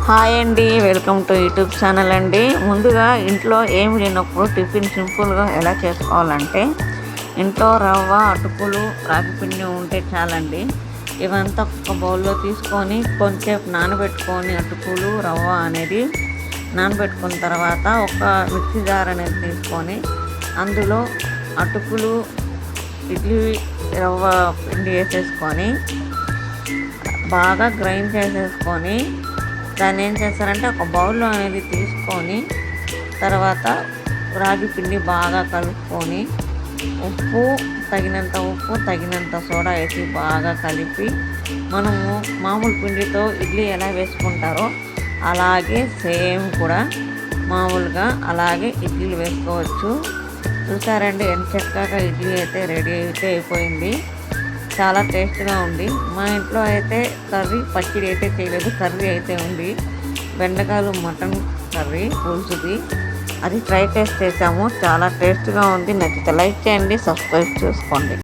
Hi అండి, welcome to YouTube channel అండి. ముందుగా ఇంట్లో ఏమి లేనప్పుడు టిఫిన్ సింపుల్గా ఎలా చేసుకోవాలంటే, ఇంట్లో రవ్వ, అటుకులు, రాగి పిండి ఉంటే చాలండి. ఇవంతా ఒక బౌల్లో తీసుకొని కొంచెంసేపు నానబెట్టుకొని అటుకులు, రవ్వ అనేది నానబెట్టుకున్న తర్వాత ఒక మిక్సీ జార్ అనేది తీసుకొని అందులో అటుకులు, ఇడ్లీ రవ్వ పిండి వేసేసుకొని బాగా గ్రైండ్ చేసేసుకొని దాన్ని ఏం చేస్తారంటే ఒక బౌల్లో అనేది తీసుకొని తర్వాత రాగి పిండి బాగా కలుపుకొని తగినంత సోడా వేసి బాగా కలిపి మనము మామూలు పిండితో ఇడ్లీ ఎలా వేసుకుంటారో అలాగే సేమ్ కూడా మామూలుగా అలాగే ఇడ్లీలు వేసుకోవచ్చు. చూసారండి ఎంత చక్కగా ఇడ్లీ అయితే రెడీ అయిపోయింది. చాలా టేస్ట్గా ఉంది. మా ఇంట్లో అయితే కర్రీ పచ్చడి అయితే చేయలేదు, కర్రీ అయితే ఉంది. బెండకాయలు మటన్ కర్రీ పులుసుది, అది ట్రై టేస్ట్ చేసాము. చాలా టేస్ట్గా ఉంది. నచ్చితే లైక్ చేయండి, సబ్స్క్రైబ్ చేసుకోండి.